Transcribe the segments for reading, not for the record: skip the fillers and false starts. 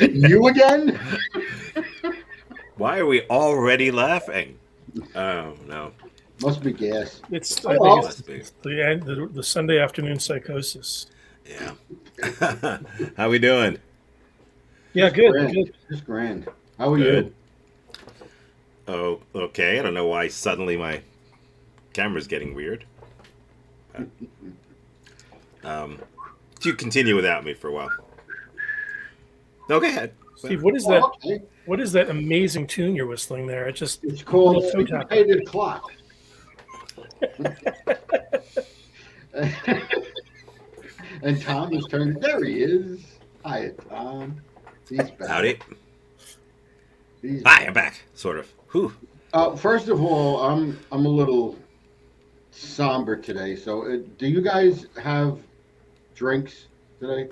You again? Why are we already laughing? Oh no, Must be gas. It's Oh I think well. must be. it's the Sunday afternoon psychosis. Yeah. How we doing? Yeah, Just good, grand. good. Just grand. How are Good. you? Oh, okay. I don't know why suddenly my camera's getting weird. Uh, Um, you continue without me for a while. No, go ahead. Steve, what is that? Oh, okay. What is that amazing tune you're whistling there? It just It's a little called toe tapping. syncopated clock. And Tom is turning. There he is. Hi, Tom. He's back. Howdy. He's Hi, back. I'm back. Sort of. Whew. First of all, I'm a little somber today. So, do you guys have drinks today?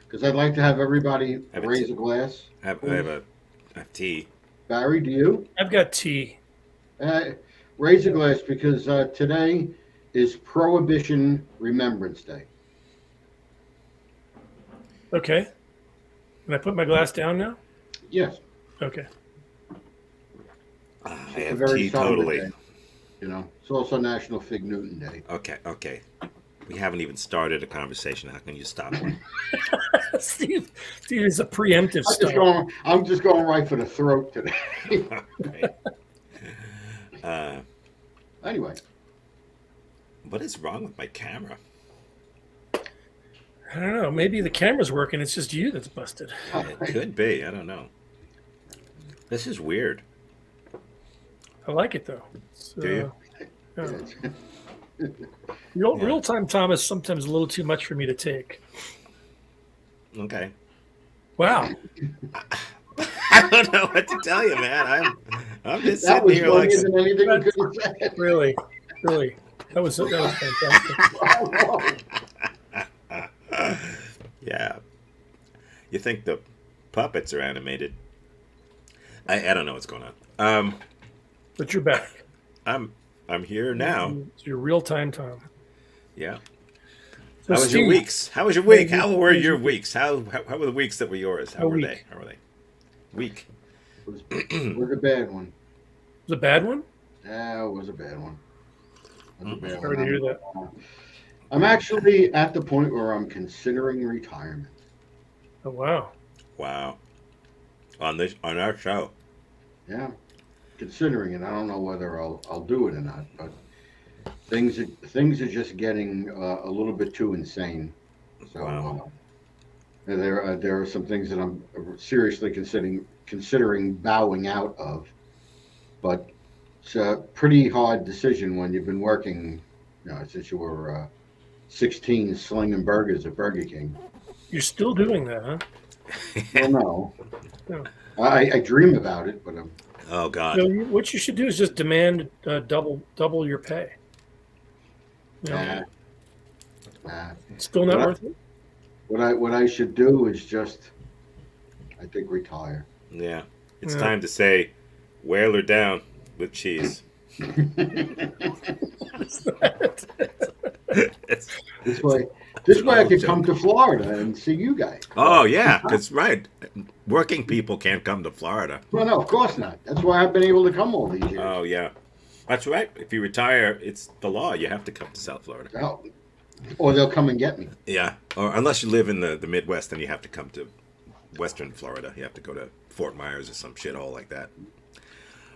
Because I'd like to have everybody I have a raise a glass, please. I have tea. Barry, do you? I've got tea. Uh, Raise a glass because today is Prohibition Remembrance Day. Okay. Can I put my glass down now? Yes, Okay. I it's a have very tea somber totally. day. You know, it's also National Fig Newton Day. Okay, okay. We haven't even started a conversation. How can you stop one? Steve is a preemptive style. I'm just going right for the throat today. Okay. Uh, Anyway, what is wrong with my camera? I don't know. Maybe the camera's working. It's just you that's busted. It could be. I don't know. This is weird. I like it though. It's, Do you? yeah. Yeah. Real time Tom is sometimes a little too much for me to take. Okay. Wow. I don't know what to tell you, man. I'm just that sitting was here like funnier than anything we That's- could have said. Really. That was fantastic. yeah. You think the puppets are animated? I don't know what's going on. But you're back. I'm here now. It's your real time Tom. Yeah. So How was your Steve, weeks? How was your week? Yeah, How were yeah, your yeah. weeks? How were the weeks that were yours? How A were week. they? How were they? Week. It was a bad one. Was it a bad one? Yeah, it was a bad one. It was a bad Sorry to hear that. I'm actually at the point where I'm considering retirement. Oh wow. Wow. On our show. Yeah, considering it. I don't know whether I'll do it or not, but things are just getting a little bit too insane. So Wow. there are some things that I'm seriously considering bowing out of, but it's a pretty hard decision when you've been working, since you were 16 slinging burgers at Burger King. You're still doing that, huh? Well, no, No. I dream about it, but I'm Oh God. No, what you should do is just demand double your pay. You know, nah. still not What? worth it. What I should do is just, I think, retire. Yeah. It's Yeah. time to say, whaler down with cheese. It's- This way, I could come to Florida and see you guys. oh yeah, that's right. Working people can't come to Florida. Well, no, of course not. That's why I've been able to come all these years. Oh yeah, that's right. If you retire, it's the law. You have to come to South Florida. Oh, or they'll come and get me. Yeah, or unless you live in the Midwest, then you have to come to Western Florida. You have to go to Fort Myers or some shithole like that.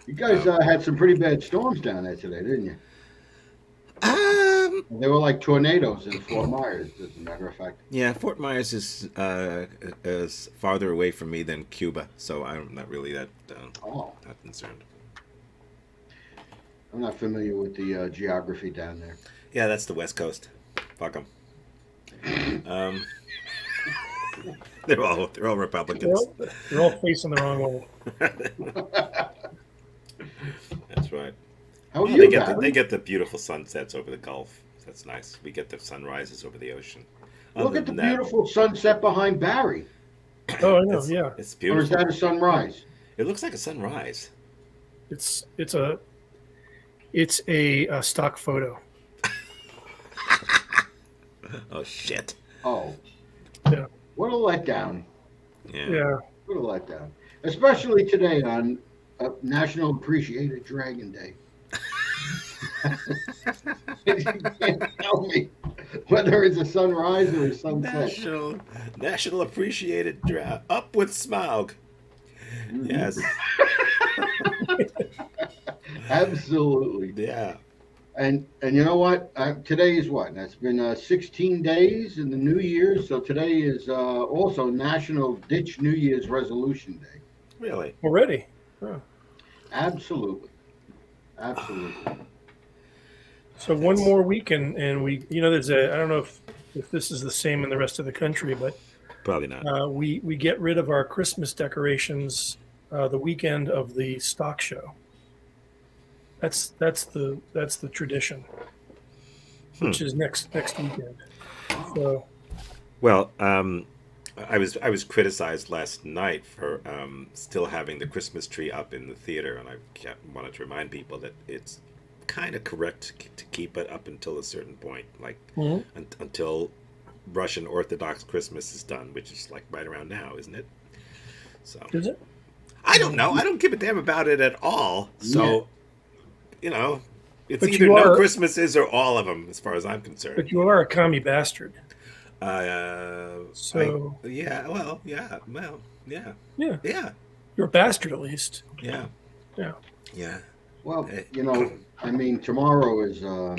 You guys had some pretty bad storms down there today, didn't you? They were like tornadoes in Fort Myers, as a matter of fact. Yeah, Fort Myers is farther away from me than Cuba, so I'm not really that Oh, not concerned. I'm not familiar with the geography down there. Yeah, that's the West Coast. Fuck them. They're all Republicans. You're all facing the wrong way. That's right. How are Well, you, they Barry? get the beautiful sunsets over the Gulf. That's nice. We get the sunrises over the ocean. Look Other at the than that, beautiful sunset behind Barry. Oh, I know. It's, Yeah, it's Or is beautiful. that a sunrise? It looks like a sunrise. it's a stock photo. Oh shit. Oh, Yeah. what a letdown. Yeah. Yeah, What a letdown. Especially today on National Appreciated Dragon Day. You can't tell me whether it's a sunrise or a sunset. National Appreciated Draft. Up with Smaug. Mhm. Yes. Absolutely. Yeah. And you know what? Today is what? That's been 16 days in the New Year. So today is also National Ditch New Year's Resolution Day. Really. Already. Oh. Absolutely. Absolutely. So one That's more week, and we, there's a, I don't know if this is the same in the rest of the country, but probably not. we get rid of our Christmas decorations the weekend of the stock show. That's the tradition, which is next weekend. Wow. So Well, I was criticized last night for still having the Christmas tree up in the theater, and wanted to remind people that it's kind of correct to keep it up until a certain point, like mhm. until Russian Orthodox Christmas is done, which is like right around now, isn't it? So Is it? I don't know. I don't give a damn about it at all. So it's But either you no are- Christmases or all of them, as far as I'm concerned. But you are a commie bastard. So Yeah. Well. Yeah. Well. Yeah. yeah, Yeah. you're a bastard at least. Yeah. Yeah. Yeah. Well, Hey. I mean, tomorrow is a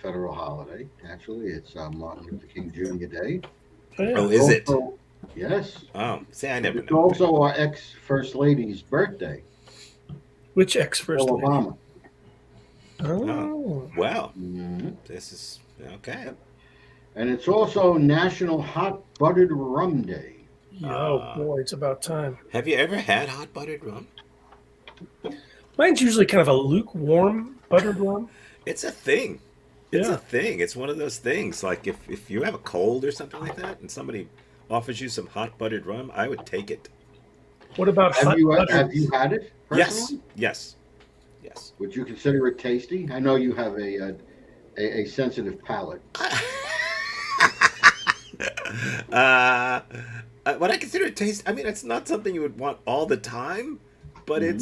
federal holiday. Actually, it's Martin Luther King Jr. Day. Oh, yeah. Oh, is it? Also- Yes. Oh, see, I never It's know. also our ex-first lady's birthday, Which ex-first Michelle lady? Obama. Oh. Wow. hmm This is okay. And it's also National Hot Buttered Rum Day. Oh boy, it's about time. Have you ever had hot buttered rum? Mine's usually kind of a lukewarm buttered rum. It's a thing. It's Yeah. a thing. It's one of those things. Like if you have a cold or something like that, and somebody offers you some hot buttered rum, I would take it. What about Have hot you butter? have you had it Yes. personally? Yes. Yes. Would you consider it tasty? I know you have a sensitive palate. What I consider it taste. I mean, it's not something you would want all the time, but Mhm.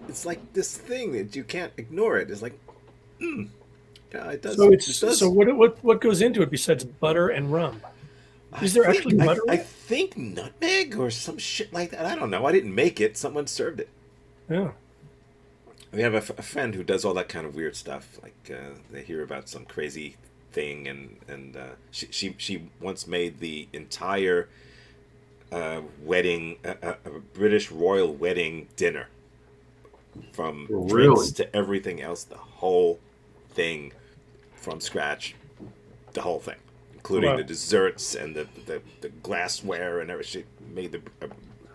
it's like this thing that you can't ignore. It. It's like, yeah, it does. So it does. so what goes into it besides butter and rum? Is there actually butter in I it? think nutmeg or some shit like that. I don't know. I didn't make it. Someone served it. Yeah. We have a friend who does all that kind of weird stuff. Like they hear about some crazy thing, and she once made the entire wedding, a British royal wedding dinner, from Oh, drinks really? to everything else, the whole thing from scratch, the whole thing, including Wow. the desserts and the glassware and everything. She made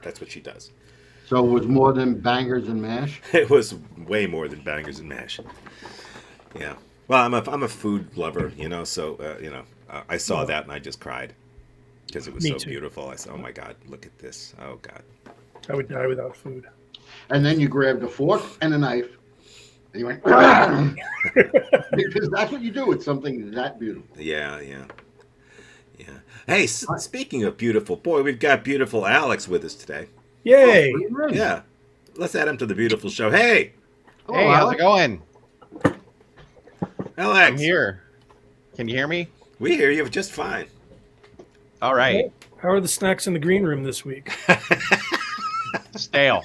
that's what she does. So it was more than bangers and mash. It was way more than bangers and mash. Yeah. Well, I'm a food lover, so I saw that and I just cried because it was Me so too. beautiful. I said, "Oh my God, look at this! Oh God." I would die without food. And then you grabbed a fork and a knife, and you went because that's what you do with something that beautiful. Yeah, yeah, yeah. Hey, speaking of beautiful, boy, we've got beautiful Alex with us today. Yay! Right. Yeah, let's add him to the beautiful show. Hey, Hello, Hey, how's Alex. it going? Alex, I'm here. Can you hear me? we hear you just fine. All right. How are the snacks in the green room this week? Stale.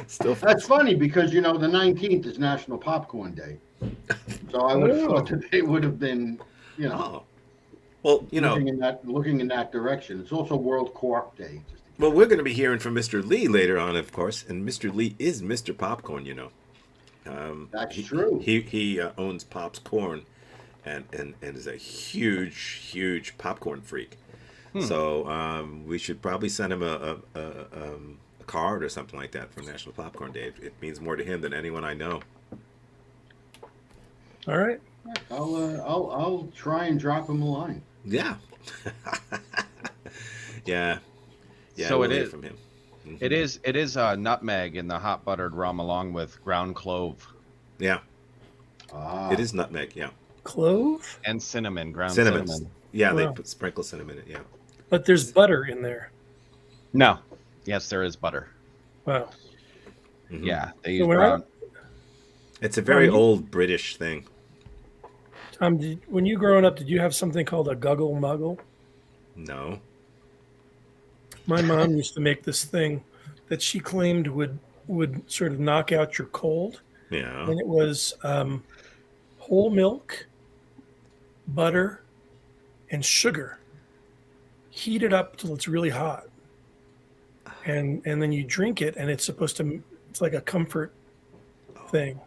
Still, That's funny because the 19th is National Popcorn Day, so I would have Oh. thought that they would have been, oh, well, looking in that direction. It's also World Quark Day. Well, we're going to be hearing from Mr. Lee later on, of course, and Mr. Lee is Mr. Popcorn, That's true. He owns Pop's Corn, and is a huge popcorn freak. So we should probably send him a card or something like that for National Popcorn Day. It means more to him than anyone I know. All right. I'll try and drop him a line. Yeah. Yeah. Yeah. So we'll it hear is- from him. Mhm. It is nutmeg in the hot buttered rum along with ground clove Yeah. Ah, It is nutmeg. Yeah. Clove, and cinnamon, ground Cinnamon. cinnamon. Yeah. They Wow. sprinkle cinnamon in it. Yeah. but there's butter in there. No. Yes, there is butter. Wow. Mhm. Yeah, they So use when brown. It's a very you- old British thing. Tom, when you growing up, did you have something called a guggle muggle? No. My mom used to make this thing that she claimed would sort of knock out your cold, Yeah. and it was whole milk, butter, and sugar. Heat it up till it's really hot, and then you drink it, and it's supposed to. It's like a comfort thing,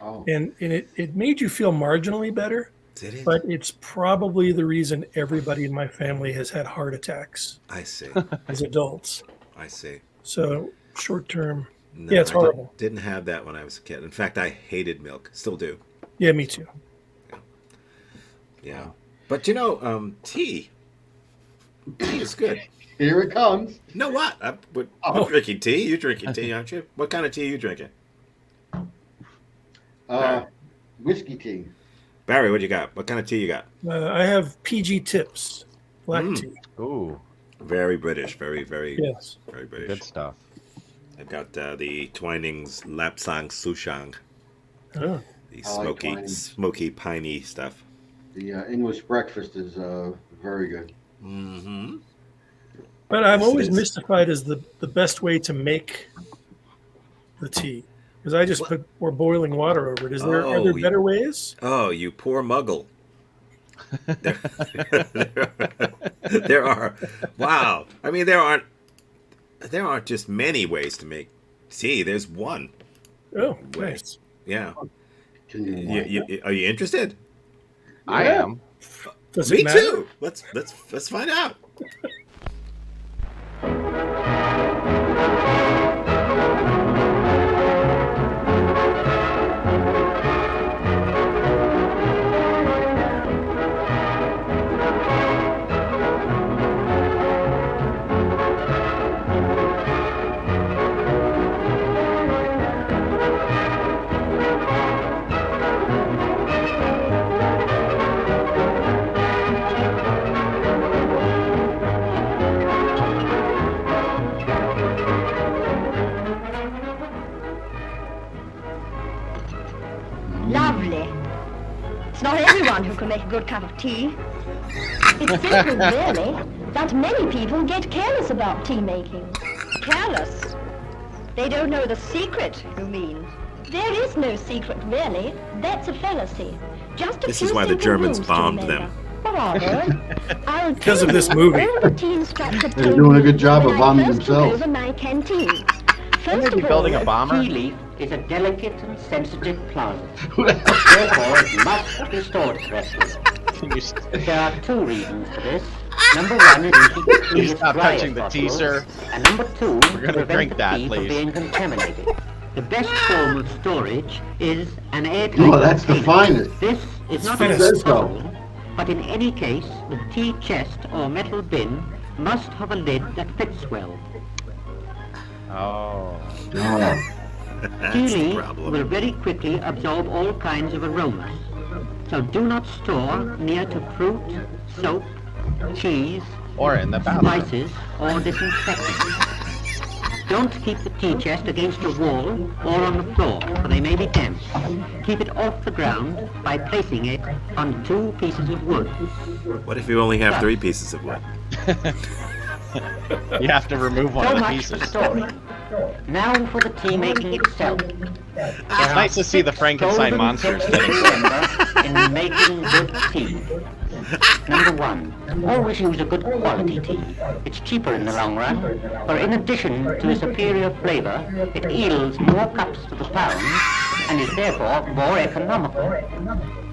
Oh, and it made you feel marginally better. Did it? But it's probably the reason everybody in my family has had heart attacks I see. as adults. I see. So short term, No, yeah, it's I horrible. didn't have that when I was a kid. In fact, I hated milk. Still do. Yeah, me too. Yeah. But tea. Tea is good. here it comes. You know what? I'm Oh. drinking tea. You're drinking tea, aren't you? What kind of tea are you drinking? Whiskey tea. Barry, what you got? What kind of tea you got? I have PG Tips black tea. Ooh, Very British. Very, very, Yes. very British. good stuff. I've got the Twinings Lapsang Souchong. Oh. The I like Twinings. smoky, piney stuff. The English breakfast is very good. Mm-hmm. But I'm Yes, it always is. mystified as the best way to make the tea. Because I just pour boiling water over it. Are there better ways? Oh, you poor muggle. There are. Wow. I mean, there aren't just many ways to make tea. There's one. Oh, Way. nice. Yeah. Can you? Are you interested? I Yeah. am. Does Me it matter? too. Let's find out. Lovely. It's not everyone who can make a good cup of tea. It's simple, really, that many people get careless about tea making. Careless? They don't know the secret, you mean? There is no secret, really. That's a fallacy. Just a This few is why the simple Germans rules to bombed remember. them. What are they? I'll Because tell of this you movie. all the tea instructors They're told doing a me good job when of I bombing first took themselves. over my canteen. Shouldn't First they be of building all, a bomber? Tea leaf is a delicate and sensitive plant. Who the hell- Therefore, it must be stored correctly. Can you st- There are two reasons for this. Number one is to keep the tea Please as stop dry touching as the tea, possible, sir. and number two, to gonna prevent drink the that, tea please. from being contaminated. The best form of storage is an airtight Well, that's the container. finest. This is not Finished. always Says so. possible, but in any case, the tea chest or metal bin must have a lid that fits well. Oh. Oh, That's Tea the leaf will problem. very quickly absorb all kinds of aromas. So do not store near to fruit, soap, cheese, Or in the bathroom. spices, or disinfectants. Don't keep the tea chest against a wall or on the floor, for they may be damp. Keep it off the ground by placing it on 2 pieces of wood. What if you only have 3 pieces of wood? You have to remove one So of the much for pieces. storing. Now for the tea making itself. It's nice to see the Frankenstein monsters getting sick. in making good tea. Number 1, always use a good quality tea. It's cheaper in the long run, for in addition to a superior flavor, it yields more cups to the pound and is therefore more economical.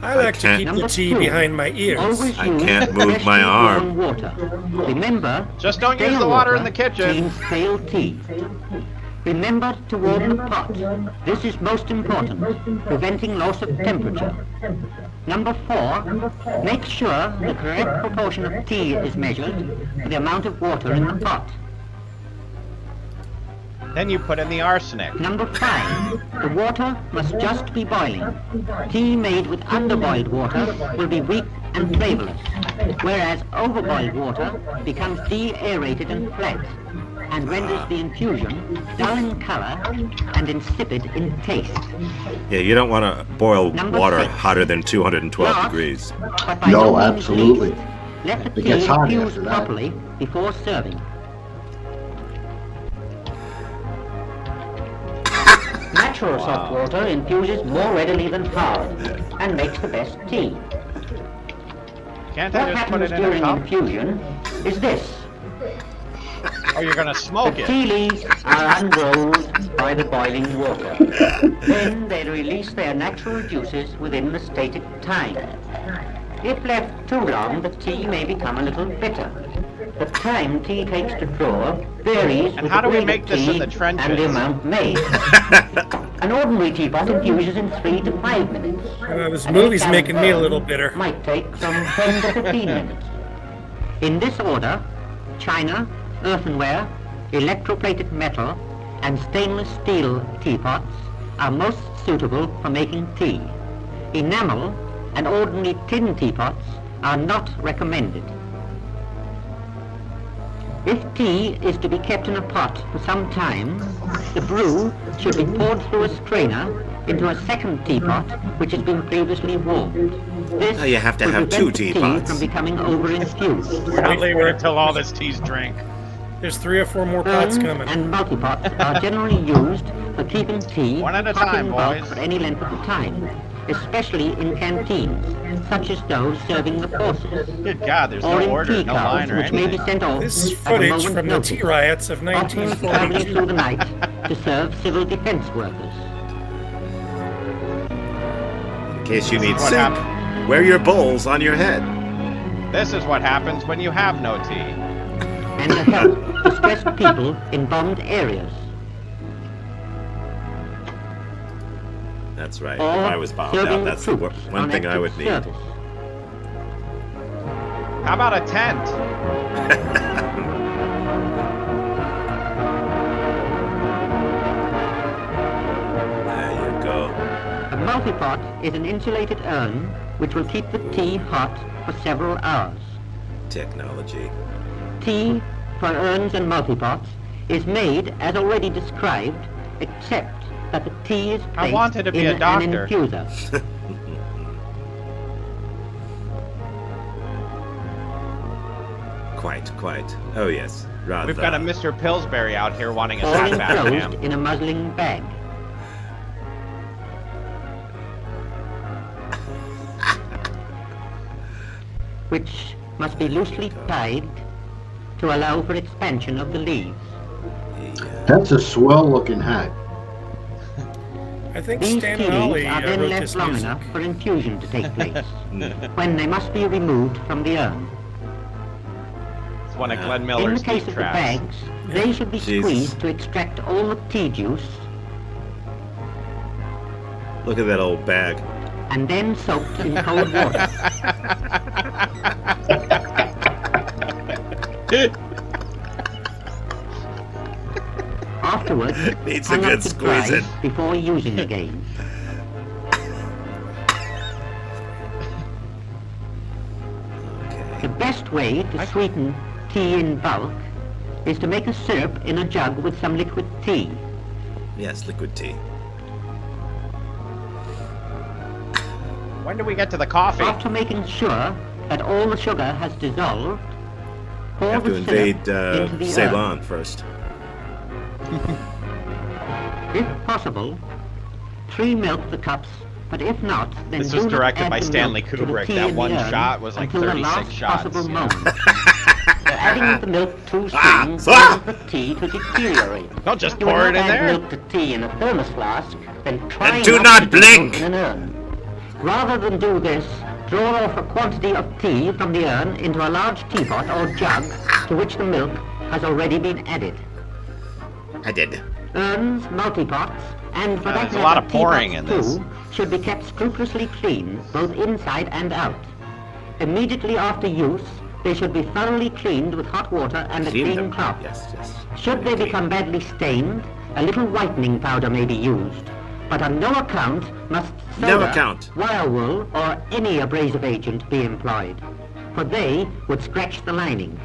I like to can't- keep the Number tea 2, behind my ears. always I use can't move my freshly arm. drawn water. Remember, Just don't use stale the water in the kitchen. means stale tea. Remember to warm the pot. This is most important, preventing loss of temperature. Number 4, make sure the correct proportion of tea is measured for the amount of water in the pot. Then you put in the arsenic. Number 5, the water must just be boiling. Tea made with underboiled water will be weak and flavorless, whereas overboiled water becomes de-aerated and flat. and renders the infusion dull in color and insipid in taste. Yeah, you don't want to boil Number water 6. hotter than 212 Last, degrees. but by No, no means absolutely. least, let the It tea gets hot infuse after that. properly before serving. Natural salt water infuses more readily than hard and makes the best tea. Can't What I just put happens it in a during cup? infusion is this. Oh, you're gonna The smoke it. tea leaves are unrolled by the boiling water. Then they release their natural juices within the stated time. If left too long, the tea may become a little bitter. The time tea takes to draw varies And with how the do we grade make of this in tea the trenches? and the amount made. An ordinary teapot infuses in 3 to 5 minutes. This An movie's 8-gallon making me a urn little bitter. Might take from 10 to 15 minutes. In this order, china, earthenware, electroplated metal, and stainless steel teapots are most suitable for making tea. Enamel and ordinary tin teapots are not recommended. If tea is to be kept in a pot for some time, the brew should be poured through a strainer into a second teapot which has been previously warmed. This Oh, you have to will have prevent 2 the tea teapots. from becoming over-infused. We're not Wait leaving for it. until all this tea's drank. There's 3 or 4 more pots Urns coming. and multipots are generally used for keeping tea One at a hot time, in bulk boys. for any length of time, especially in canteens, such as those serving the forces, Good God, there's or no in order, tea no cars, line or which may be anything. sent off This is at a footage moment's from the notice, tea riots of often traveling through 1942. the night to serve civil defense workers. In case you need What soup, happened? wear your bowls on your head. This is what happens when you have no tea. And to help distressed people in bombed areas. That's right. Or If I was bombed serving out, the that's the troops one on thing I active would need. service. How about a tent? There you go. A multipot is an insulated urn which will keep the tea hot for several hours. Technology. Tea for urns and multipots is made as already described, except that the tea is I placed wanted to be in a doctor. an infuser. Quite. Oh, yes. Rather. We've got a Mr. Pillsbury out here wanting a Or fat bath enclosed jam. in a muslin bag. Which must be loosely tied to allow for expansion of the leaves. That's a swell looking hat. I think These Stan tea and leaves Ollie are then wrote left this long music. enough for infusion to take place, when they must be removed from the urn. It's one of Yeah. Glenn In Miller's the case deep of the traps. bags, they should be Jesus. squeezed to extract all the tea juice Look at that old bag. and then soaked in cold water. Afterwards, Needs a hung up good to dry squeezing. before using again. Okay. The best way to sweeten tea in bulk is to make a syrup in a jug with some liquid tea. Yes, liquid tea. When do we get to the coffee? After making sure that all the sugar has dissolved, pour Have to the invade syrup into the Ceylon first. urn. If possible, pre-milk the cups, but if not, then This do was not directed add by the Stanley milk to the Kubrick. tea That in one the urn shot was like until the 36 last shots. possible Yeah. moment. Adding the milk too soon Ah, causes the tea to deteriorate. Don't just You will pour it not in add there. milk to tea in a thermos flask, then try And do not not to do blink. so in an urn. Rather than do this, draw off a quantity of tea from the urn into a large teapot or jug to which the milk has already been added. I did. Urns, multipots, and for that there's a lot matter, of pouring teapots in this. too, should be kept scrupulously clean, both inside and out. Immediately after use, they should be thoroughly cleaned with hot water and a Clean clean them. cloth. Yes. Should they become badly stained, a little whitening powder may be used, but on no account must No soda, account. wire wool, or any abrasive agent be employed, for they would scratch the lining.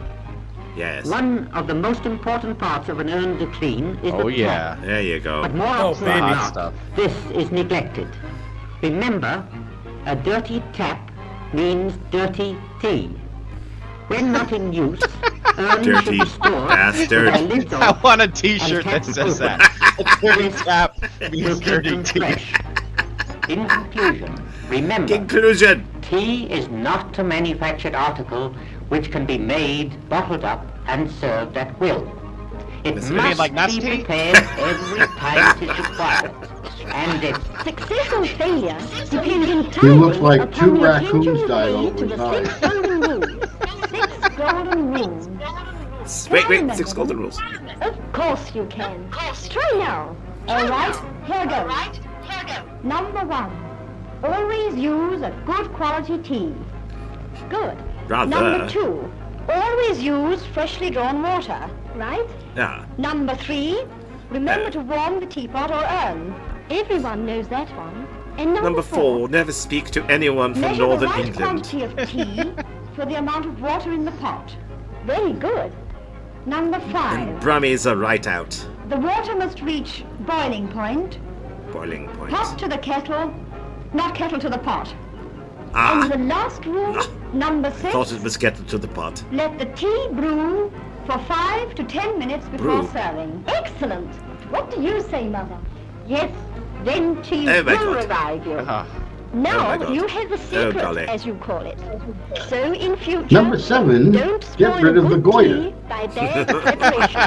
Yes. One of the most important parts of an urn to clean is Oh the yeah. tap. There you go. But more Oh, often baby. than Hot not, stuff. this is neglected. Remember, a dirty tap means dirty tea. When not in use, urns should Dirty be stored bastard. with their lids I off want a T-shirt that and says taps that. Dirty This tap will means keep dirty them tea. fresh. In conclusion, remember, Conclusion. tea is not a manufactured article which can be made, bottled up, and served at will. It Listen, you mean must like Nat's be tea? prepared every time it is required. And its Success or failure depends He entirely looks like upon two the attention raccoons you died pay over to his the eyes. 6 golden rules. 6 golden rules. Wait. 6 golden rules. Of course you can. Try now. All right, here goes. Number 1. Always use a good quality tea. Good. Rather. Number 2. Always use freshly drawn water. Right? Yeah. Number 3. Remember to warm the teapot or urn. Everyone knows that one. And Number 4. Never speak to anyone from Measure Northern the right England. quantity of tea for the amount of water in the pot. Very good. Number 5. And Brummies are right out. The water must reach boiling point. Boiling point. Pot to the kettle, not kettle to the pot. Ah. And the last rule, number 6. Thought it was getting to the pot. Let the tea brew for 5 to 10 minutes before Brew? serving. Excellent. What do you say, Mother? Yes, then tea Oh, my will God. revive you. Uh, Oh, Now my God. you have the Oh, secret, golly. as you call it. So in future, Number 7, don't get spoil rid a of the good goiter. tea by bad preparation.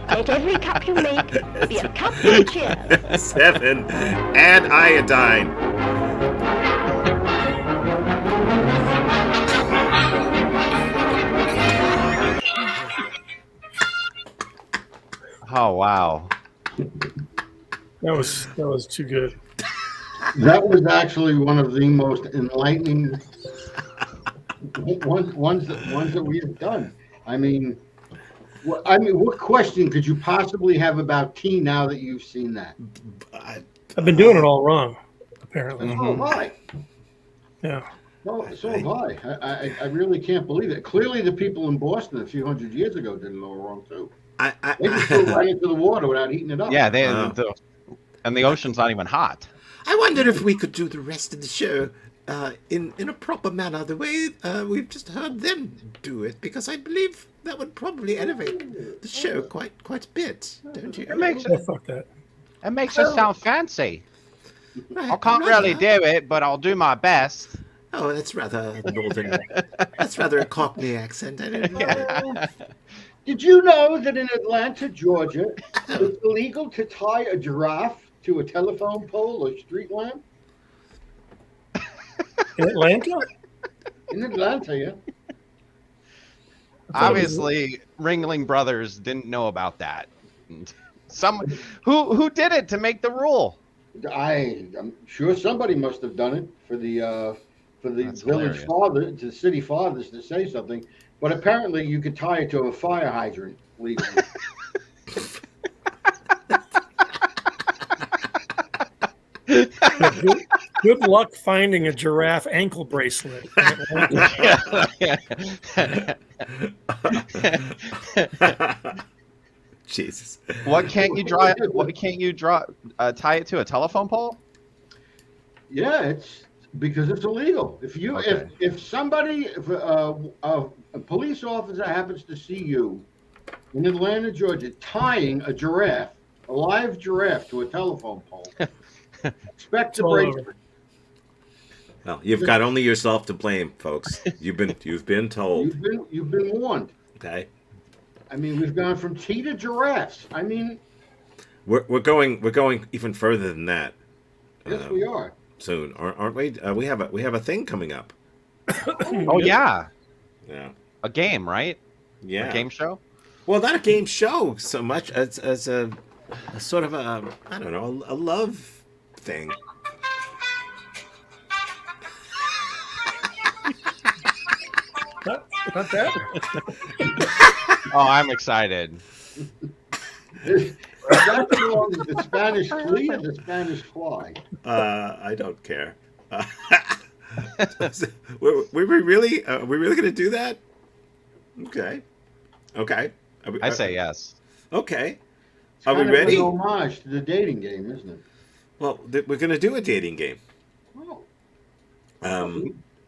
Let every cup you make be a cup of cheer. 7. Add iodine. oh wow. That was too good. That was actually one of the most enlightening ones that we have done. I mean, what question could you possibly have about tea now that you've seen that? I've been doing it all wrong, apparently. So have I. Yeah. So have I. I really can't believe it. Clearly, the people in Boston a few hundred years ago did it all wrong too. They just threw it right into the water without heating it up. Yeah, Wow. And the ocean's not even hot. I wonder if we could do the rest of the show in a proper manner, the way we've just heard them do it, because I believe that would probably elevate the show quite a bit, don't you? It makes Oh, fuck that. it sound fancy. Right, I can't really do it, but I'll do my best. Oh, that's rather northern. That's rather a Cockney accent. I didn't know. Did you know that in Atlanta, Georgia, it's illegal to tie a giraffe to a telephone pole or street lamp? In Atlanta? In Atlanta, yeah. Obviously, Ringling Brothers didn't know about that. Who did it to make the rule? I'm sure somebody must have done it for the That's village hilarious. father, to the city fathers to say something. But apparently, you could tie it to a fire hydrant legally. Good luck finding a giraffe ankle bracelet. in Atlanta. Jesus. What can't you draw? What can't you draw? Tie it to a telephone pole? Yeah, it's because it's illegal. Okay. If somebody, if a police officer happens to see you in Atlanta, Georgia, tying a live giraffe to a telephone pole, expect a all over. bracelet. Well, you've got only yourself to blame, folks. You've been told. You've been warned. Okay. I mean, we've gone from tea to giraffes. I mean, We're going even further than that. yes, we are. Soon, aren't we? We have a thing coming up. Oh yeah, Yeah. a game, right? Yeah. A game show. Well, not a game show so much as a sort of a, I don't know, a love thing. Not that. Oh, I'm excited. Is that the Spanish flea or the Spanish fly? I don't care. Were we really going to do that? Okay. Okay. I say yes. Okay. It's Are we kind of ready? an homage to the dating game, isn't it? Well, we're going to do a dating game. Oh,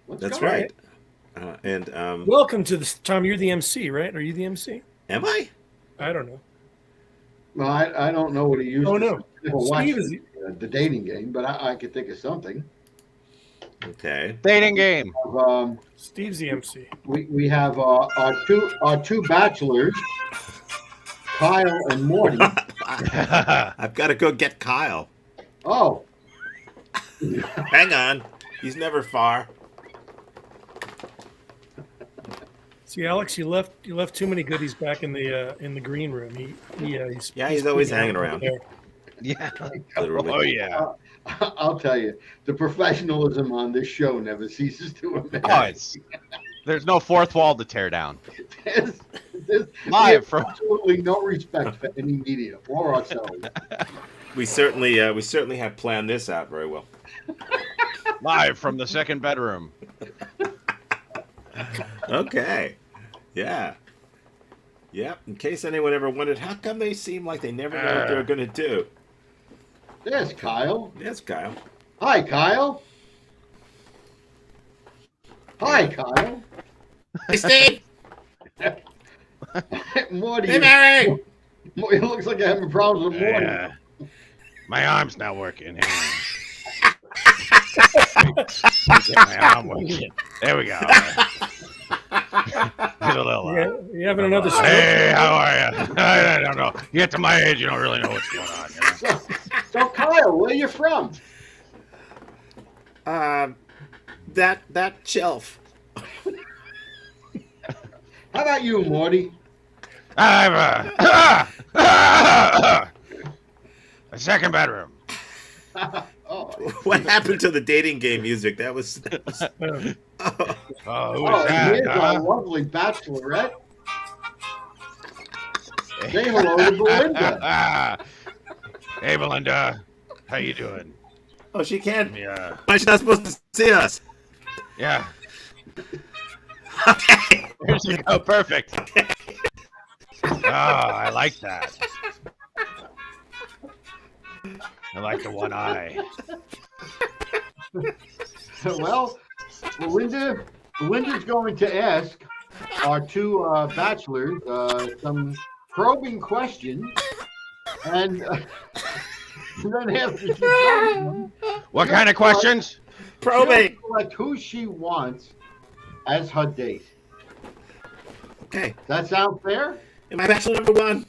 let's That's go. right. And Welcome to this. Tom, you're the MC, right? Are you the MC? am I? I don't know. Well, I don't know what he used Oh, to no. say. I never watched Steve is the dating game, but I could think of something. Okay. Dating game. Steve's the MC. We have our two bachelors, Kyle and Morty. I've got to go get Kyle. Oh, Hang on. He's never far. See, Alex, you left too many goodies back in the green room. He's always hanging around. there. Yeah. Literally. Oh yeah. I'll tell you, the professionalism on this show never ceases to amaze. Oh, there's no fourth wall to tear down. There's Live we have from- absolutely no respect for any media or ourselves. We certainly have planned this out very well. Live from the second bedroom. Okay. Yeah. Yep. In case anyone ever wondered, how come they seem like they never know what they're going to do? There's Kyle. Yes, Kyle. Hi, Kyle. Hi, Kyle. Hey, Steve. Morty. Hey, Mary. It looks like you're having problems with Morty. My arm's not working. Hang on. Get my arm working. There we go. Get a little. You having another stroke? Hey, how are you? I don't know. You get to my age, you don't really know what's going on. You know? So, Kyle, where you from? That shelf. How about you, Morty? I'm a second bedroom. Oh, What happened to the dating game music? That was. Oh, who is that? here's our lovely bachelorette. Say hello to Belinda. Hey, Belinda. How you doing? Oh, she can't. Yeah. Why is she not supposed to see us? Yeah. Okay. There you go. Perfect. Oh, I like that. I like the one eye. Well, Belinda's going to ask our two bachelors some probing questions, and then after she does them, What kind of questions? Probate. she'll select who she wants as her date. Okay. Does that sound fair? Am I bachelor number one?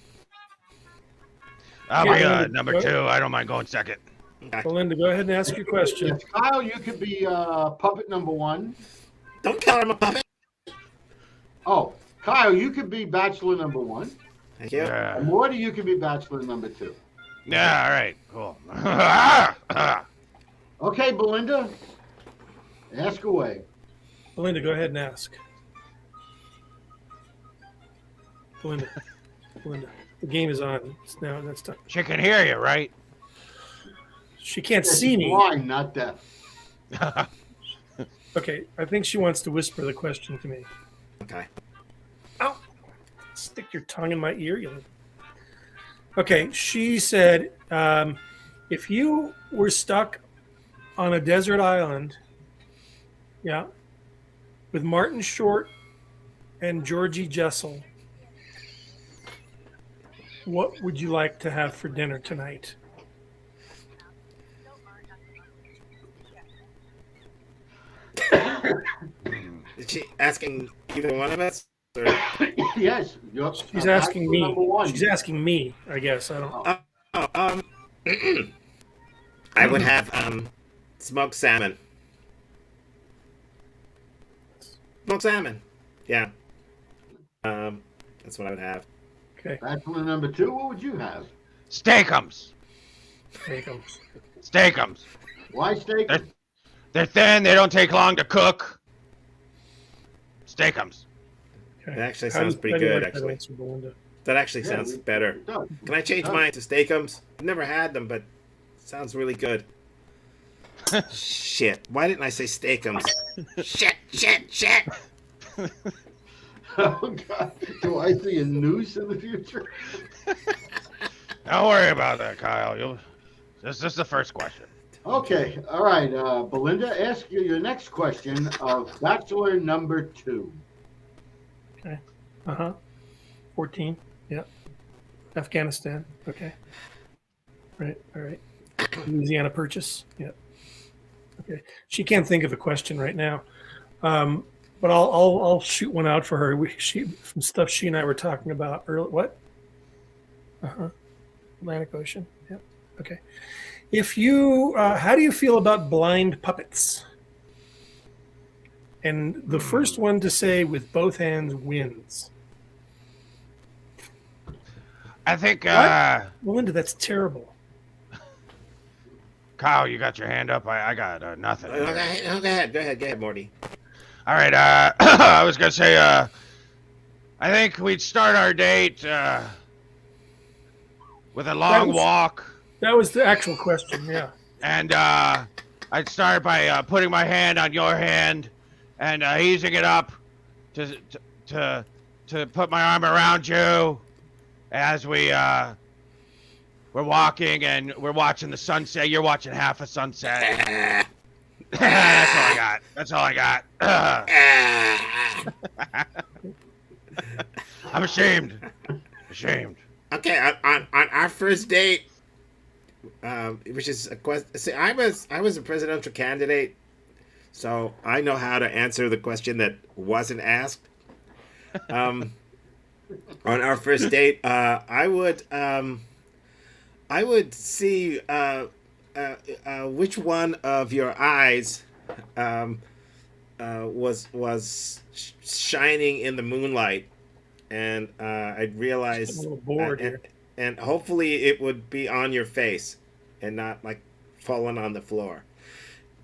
I'll be Belinda, number go- 2. I don't mind going second. Belinda, go ahead and ask your question. Yes, Kyle, you could be puppet number 1. Don't tell her I'm a puppet. Oh, Kyle, you could be bachelor number 1. Thank you. Yeah. And Morty, you could be bachelor number 2. Yeah, all right. Cool. Okay, Belinda, ask away. Belinda, go ahead and ask. Belinda, the game is on. That's time. She can hear you, right? She can't see me. Blind, not deaf. Okay, I think she wants to whisper the question to me. Okay. Ow! Stick your tongue in my ear, you. Okay, she said, if you were stuck on a desert island, yeah, with Martin Short and Georgie Jessel, what would you like to have for dinner tonight? Is she asking either one of us? Or... Yes, She's asking me. Number 1. She's asking me, I guess. I don't. I would have smoked salmon. Smoked salmon. Yeah. That's what I would have. Okay, Bachelor number 2, what would you have? Steakums. here he comes. Steakums. Why steak? They're thin. They don't take long to cook. Okay. Steakums. That actually How do sounds you- pretty how do you good, like that actually. answer, Belinda? That actually Yeah, sounds better. It does. Can I change mine to steakums? I've never had them, but it sounds really good. Shit. Why didn't I say steakums? Shit. Oh God! Do I see a noose in the future? Don't worry about that, Kyle. This is the first question. Okay, all right. Belinda, ask you your next question of Bachelor number 2. Okay. 14. Yeah. Afghanistan. Okay. Right. All right. Louisiana Purchase. Yeah. Okay. She can't think of a question right now. But I'll shoot one out for her. From stuff she and I were talking about earlier. What? Atlantic Ocean. Yep. Okay. If you, how do you feel about blind puppets? And the first one to say with both hands wins. I think, Melinda, that's terrible. Kyle, you got your hand up. I got nothing. Go ahead, Morty. All right. I was gonna say, I think we'd start our date with a long walk. That was the actual question, yeah. And I'd start by putting my hand on your hand and easing it up to put my arm around you as we're walking and we're watching the sunset. You're watching half a sunset. That's all I got. I'm ashamed. Okay, on our first date, which is a question. See, I was a presidential candidate, so I know how to answer the question that wasn't asked. On our first date, I would see which one of your eyes was shining in the moonlight, and I'd realize I'm a little bored here. and hopefully it would be on your face and not like falling on the floor.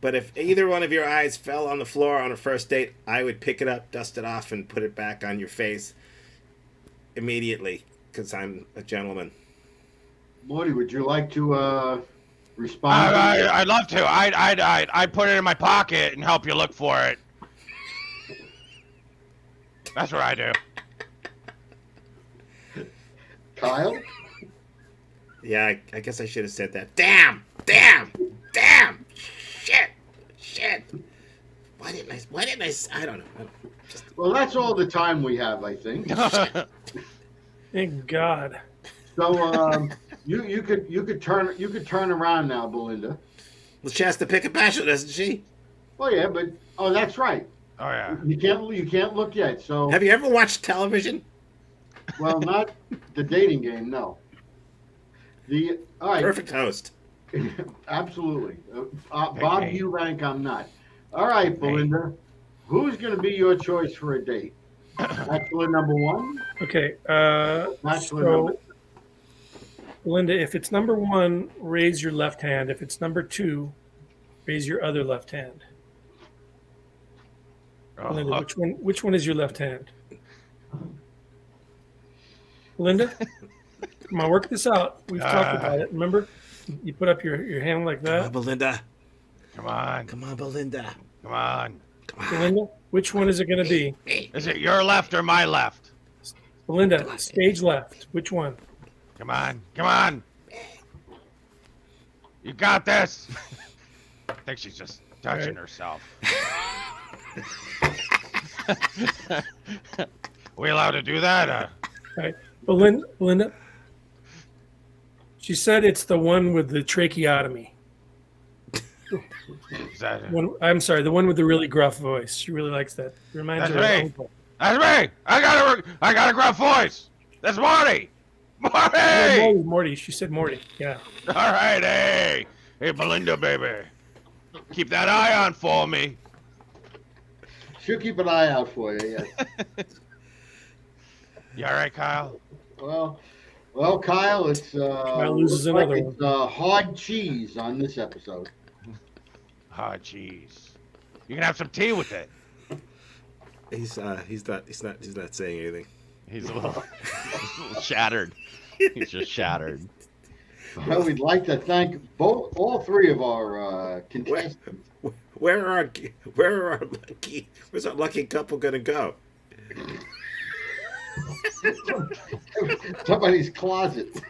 But if either one of your eyes fell on the floor on a first date, I would pick it up, dust it off, and put it back on your face immediately because I'm a gentleman. Morty, would you like to respond? I'd love to. I'd put it in my pocket and help you look for it. That's what I do. Kyle? Yeah, I guess I should have said that. Damn! Shit! Why didn't I? I don't know. Well, that's all the time we have, I think. Thank God. So you could turn around now, Belinda. Well, she has to pick a bachelor, doesn't she? Oh yeah, but that's right. Oh yeah. You can't look yet. So Have you ever watched television? well, not the dating game, no. All right. Perfect host. Absolutely. Bob Eubank, I'm not. All right, Belinda. Who's going to be your choice for a date? Bachelor number 1? Okay. Bachelor number Linda, if it's number 1, raise your left hand. If it's number 2, raise your other left hand. Linda, which one is your left hand? Linda, come on, work this out. We've talked about it. Remember? You put up your hand like Come on, that. Belinda. Come on. Belinda. Come on. Belinda, which one is it going to be? Is it your left or my left? Belinda, stage left. Which one? Come on. You got this. I think she's just touching herself. We allowed to do that? All right. Belinda, she said it's the one with the tracheotomy. Is that I'm sorry, the one with the really gruff voice. She really likes that. Reminds her of her That's me. uncle. That's me. I got a gruff voice. That's Marty. Marty. Morty. She said Morty. Yeah. All right, hey, Belinda, baby, keep that eye on for me. She'll keep an eye out for you, yes. You all right, Kyle? Well, Kyle, it's Kyle loses another it's hard cheese on this episode. Oh, jeez. You can have some tea with it. He's not saying anything. He's a little shattered. He's just shattered. Well, we'd like to thank all three of our contestants. Where's our lucky couple gonna go? Somebody's closet.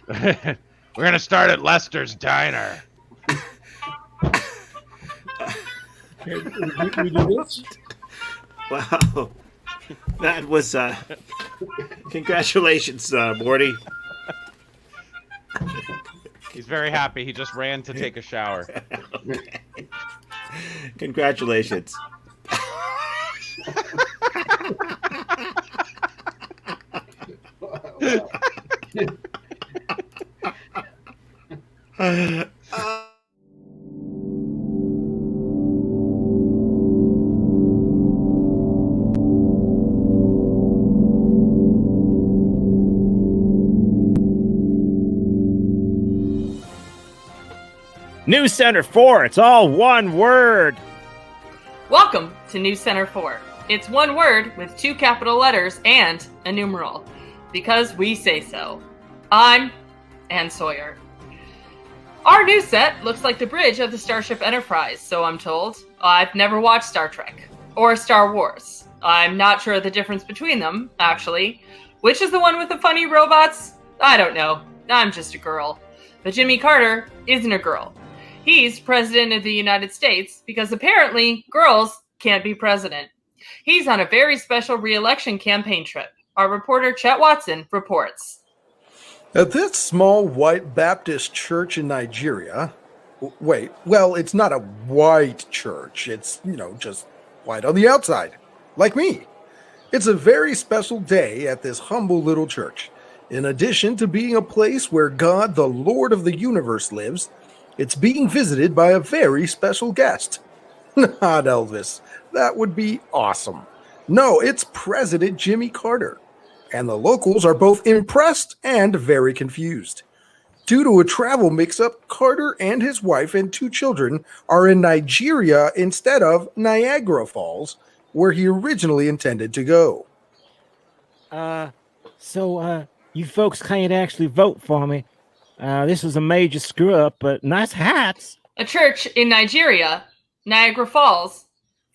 We're gonna start at Lester's Diner. Okay, we do this. Wow. That was, congratulations, Morty. He's very happy. He just ran to take a shower. Congratulations. New Center 4, it's all one word. Welcome to New Center 4. It's one word with 2 capital letters and a numeral. Because we say so. I'm Ann Sawyer. Our new set looks like the bridge of the Starship Enterprise, so I'm told. I've never watched Star Trek. Or Star Wars. I'm not sure of the difference between them, actually. Which is the one with the funny robots? I don't know. I'm just a girl. But Jimmy Carter isn't a girl. He's president of the United States because apparently girls can't be president. He's on a very special re-election campaign trip. Our reporter Chet Watson reports. At this small white Baptist church in Nigeria, it's not a white church. It's, just white on the outside, like me. It's a very special day at this humble little church. In addition to being a place where God, the Lord of the universe, lives, it's being visited by a very special guest. Not Elvis. That would be awesome. No, it's President Jimmy Carter. And the locals are both impressed and very confused. Due to a travel mix-up, Carter and his wife and 2 children are in Nigeria instead of Niagara Falls, where he originally intended to go. So you folks can't actually vote for me. This was a major screw-up, but nice hats. A church in Nigeria, Niagara Falls,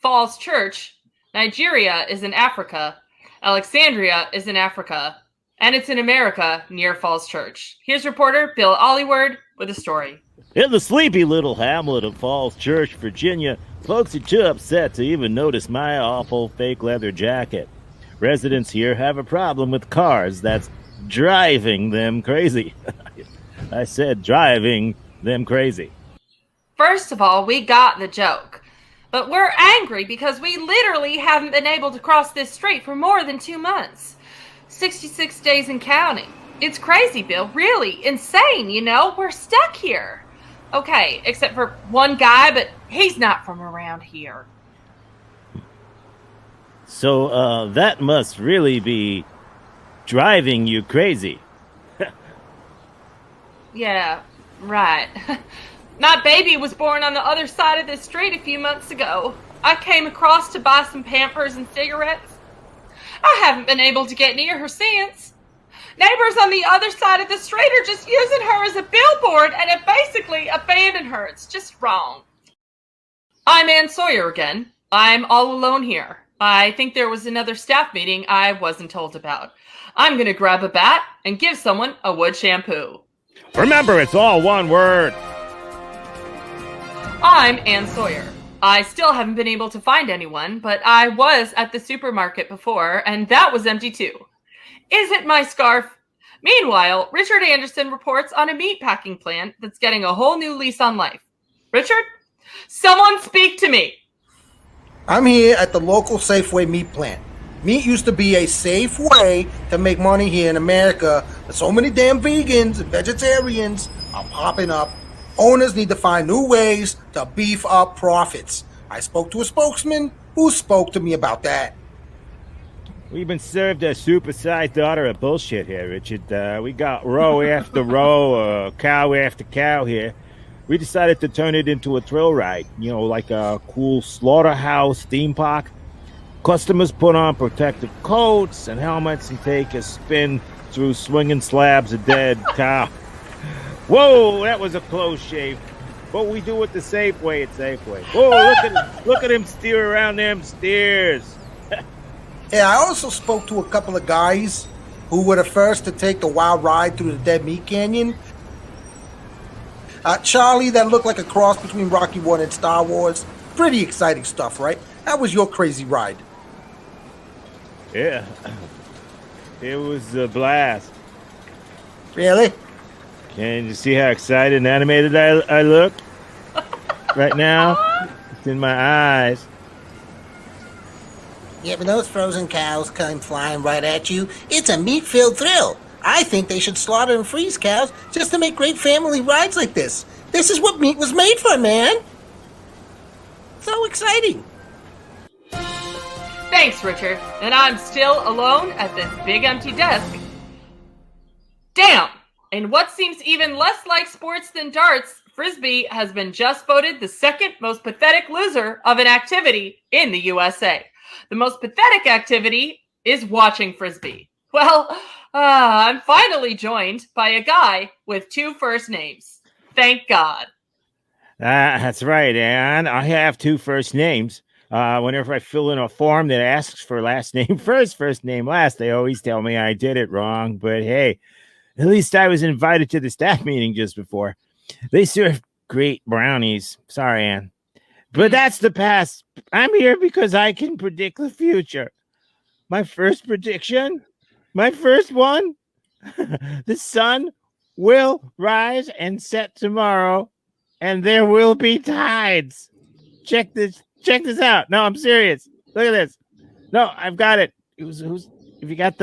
Falls Church. Nigeria is in Africa. Alexandria is in Africa. And it's in America, near Falls Church. Here's reporter Bill Ollyward with a story. In the sleepy little hamlet of Falls Church, Virginia, folks are too upset to even notice my awful fake leather jacket. Residents here have a problem with cars that's driving them crazy. I said driving them crazy. First of all, we got the joke. But we're angry because we literally haven't been able to cross this strait for more than 2 months. 66 days and counting. It's crazy, Bill. Really insane, We're stuck here. Okay, except for one guy, but he's not from around here. So, that must really be driving you crazy. Yeah, right. My baby was born on the other side of this street a few months ago. I came across to buy some Pampers and cigarettes. I haven't been able to get near her since. Neighbors on the other side of the street are just using her as a billboard and have basically abandoned her. It's just wrong. I'm Ann Sawyer again. I'm all alone here. I think there was another staff meeting I wasn't told about. I'm going to grab a bat and give someone a wood shampoo. Remember, it's all one word. I'm Ann Sawyer. I still haven't been able to find anyone, but I was at the supermarket before, and that was empty too. Is it my scarf? Meanwhile, Richard Anderson reports on a meatpacking plant that's getting a whole new lease on life. Richard? Someone speak to me. I'm here at the local Safeway meat plant. Meat used to be a safe way to make money here in America, but so many damn vegans and vegetarians are popping up. Owners need to find new ways to beef up profits. I spoke to a spokesman who spoke to me about that. We've been served a supersized order of bullshit here, Richard. We got row after row, cow after cow here. We decided to turn it into a thrill ride, like a cool slaughterhouse theme park. Customers put on protective coats and helmets and take a spin through swinging slabs of dead cow. Whoa, that was a close shave. But we do it the safe way at Safeway. Whoa, look at him steer around them steers. Yeah, I also spoke to a couple of guys who were the first to take the wild ride through the Dead Meat Canyon. Charlie, that looked like a cross between Rocky 1 and Star Wars. Pretty exciting stuff, right? How was your crazy ride? Yeah. It was a blast. Really? Can you see how excited and animated I look right now? It's in my eyes. Yeah, but those frozen cows come flying right at you. It's a meat-filled thrill. I think they should slaughter and freeze cows just to make great family rides like this. This is what meat was made for, man. So exciting. Thanks, Richard. And I'm still alone at this big empty desk. Damn! In what seems even less like sports than darts, Frisbee has been just voted the second most pathetic loser of an activity in the USA. The most pathetic activity is watching Frisbee. Well, I'm finally joined by a guy with 2 first names. Thank God. That's right, Ann. I have 2 first names. Whenever I fill in a form that asks for last name first name last, they always tell me I did it wrong. But hey, at least I was invited to the staff meeting just before. They served great brownies. Sorry, Ann. But that's the past. I'm here because I can predict the future. My first prediction, my first one, the sun will rise and set tomorrow, and there will be tides. Check this out. No, I'm serious. Look at this. No, I've got it. If you got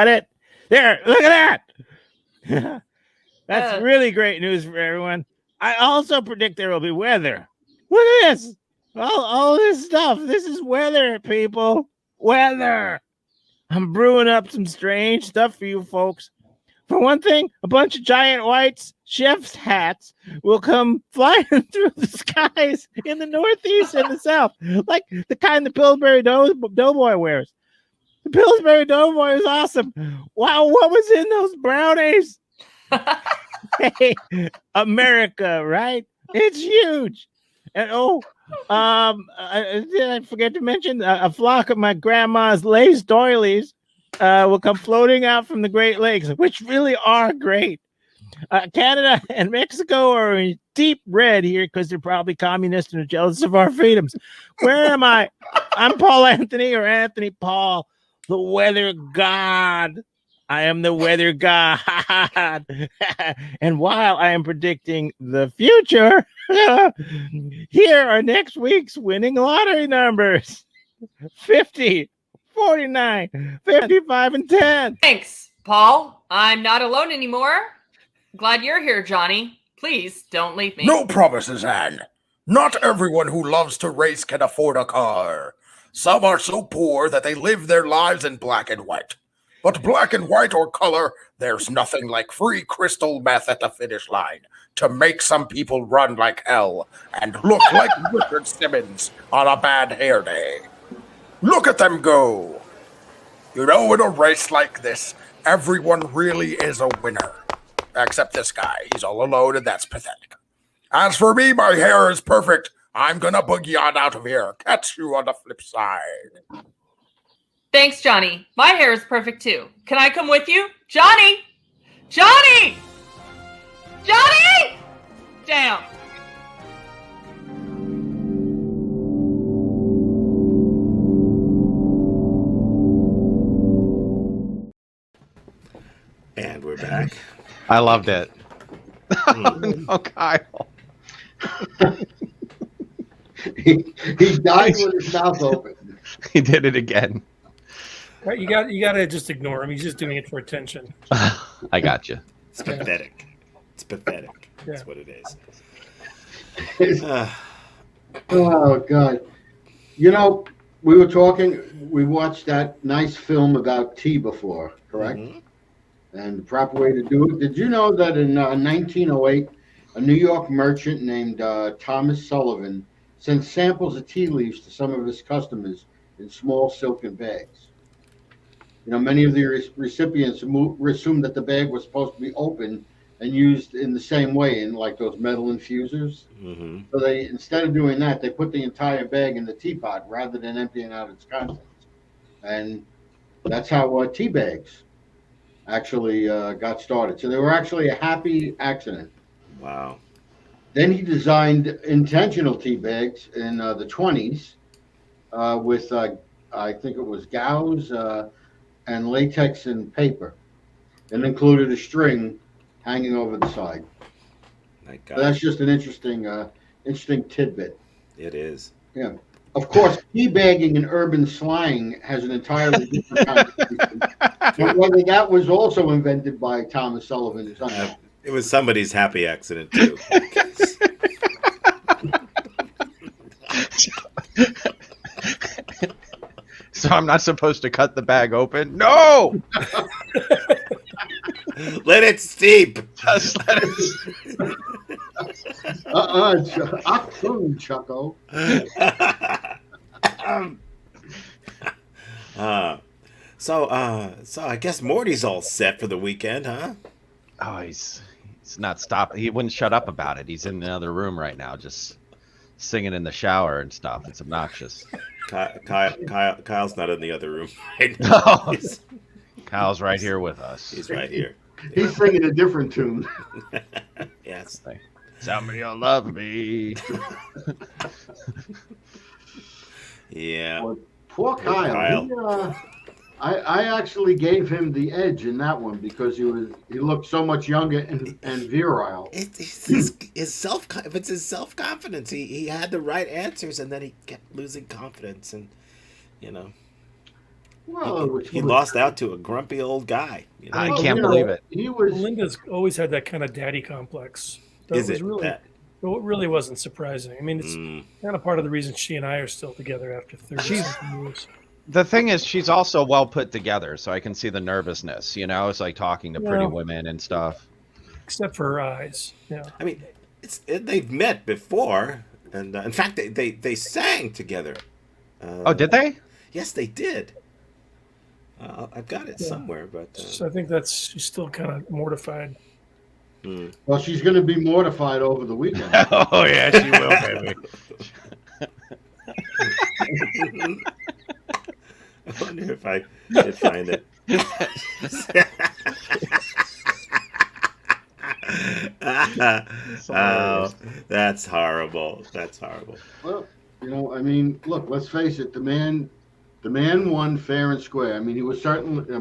it, there. Look at that. That's really great news for everyone. I also predict there will be weather. Look at this. All this stuff. This is weather, people. Weather. I'm brewing up some strange stuff for you folks. For one thing, a bunch of giant white chef's hats will come flying through the skies in the Northeast and the South, like the kind the Pillsbury Doughboy wears. The Pillsbury Doughboy is awesome. Wow, what was in those brownies? Hey, America, right? It's huge. And did I forget to mention a flock of my grandma's lace doilies will come floating out from the Great Lakes, which really are great. Canada and Mexico are in deep red here because they're probably communist and are jealous of our freedoms. Where am I? I'm Paul Anthony or Anthony Paul, the weather god. I am the weather god. And while I am predicting the future, here are next week's winning lottery numbers: 50, 49, 55, and 10. Thanks, Paul. I'm not alone anymore. Glad you're here, Johnny. Please don't leave me. No promises, Anne. Not everyone who loves to race can afford a car. Some are so poor that they live their lives in black and white. But black and white or color, there's nothing like free crystal meth at the finish line to make some people run like hell and look like Richard Simmons on a bad hair day. Look at them go. You know, in a race like this, everyone really is a winner. Except this guy. He's all alone, and that's pathetic. As for me, my hair is perfect. I'm gonna boogie on out of here. Catch you on the flip side. Thanks, Johnny. My hair is perfect too. Can I come with you? Johnny! Johnny! Johnny! Damn. And we're back. I loved it. No, Kyle. He died with his mouth open. He did it again. Right, you got to just ignore him. He's just doing it for attention. I got you. It's pathetic. It's pathetic. That's Yeah. what it is. Oh, God. You know, we were talking, we watched that nice film about tea before, correct? Mhm. And the proper way to do it. Did you know that in 1908, a New York merchant named Thomas Sullivan sent samples of tea leaves to some of his customers in small silken bags? You know, many of the recipients assumed that the bag was supposed to be open and used in the same way in like those metal infusers. Mm-hmm. So they, instead of doing that, they put the entire bag in the teapot rather than emptying out its contents. and that's how tea bags actually got started. So they were actually a happy accident. Wow. Then he designed intentional tea bags in the 20s with, I think it was gauze and latex and paper, and included a string hanging over the side. My So that's God. just an interesting tidbit. It is. Yeah. Of course, teabagging in urban slang has an entirely different connotation. But whether that was also invented by Thomas Sullivan is unknown. It was somebody's happy accident too. I guess. So I'm not supposed to cut the bag open? No! Let it steep. Just let it. Achtung, Chucko. So I guess Morty's all set for the weekend, huh? Oh, he's not stopping. He wouldn't shut up about it. He's in another room right now, just singing in the shower and stuff. It's obnoxious. Kyle's not in the other room right now. No. Kyle's right here with us. He's right here. He's singing a different tune. Yes. Somebody'll love me. Yeah. Well, poor Kyle. I actually gave him the edge in that one because he looked so much younger and virile. It's his self confidence. He had the right answers, and then he kept losing confidence, and Well, he lost out to a grumpy old guy. I can't believe it. He was. Linda's always had that kind of daddy complex. So Is it really? that? Well, it really wasn't surprising. I mean, it's kind of part of the reason she and I are still together after 30 years. The thing is, she's also well put together, so I can see the nervousness. It's like talking to pretty women and stuff. Except for her eyes. Yeah. I mean, they've met before, and in fact, they sang together. Oh, did they? Yes, they did. I've got it somewhere, but So I think she's still kind of mortified. Well, she's going to be mortified over the weekend. Oh yeah, she will, baby. I wonder if I could find it. Oh, that's horrible. That's horrible. Well, I mean, look, let's face it. The man won fair and square. I mean,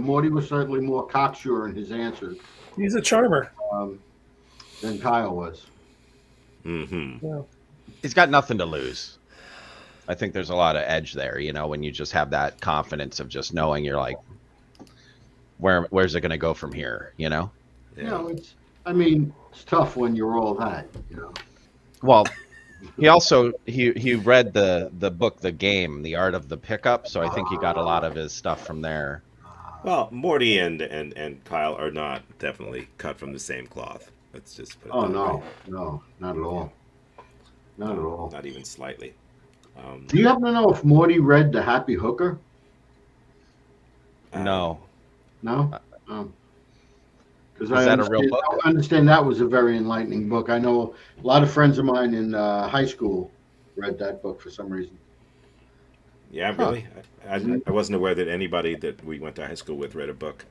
Morty was certainly more cocksure in his answers. He's a charmer. Than Kyle was. Mm-hmm. Yeah. He's got nothing to lose. I think there's a lot of edge there, when you just have that confidence of just knowing you're like, where's it going to go from here, Yeah. It's tough when you're all that, Well, he also he read the book, The Game, The Art of the Pickup, so I think he got a lot of his stuff from there. Well, Morty and Kyle are not definitely cut from the same cloth. Let's just put it that way. No, not at all. Not at all. Not even slightly. Do you happen to know if Morty read The Happy Hooker? No. No? Because Is that a real book? I understand that was a very enlightening book. I know a lot of friends of mine in high school read that book for some reason. Yeah, really? I wasn't aware that anybody that we went to high school with read a book.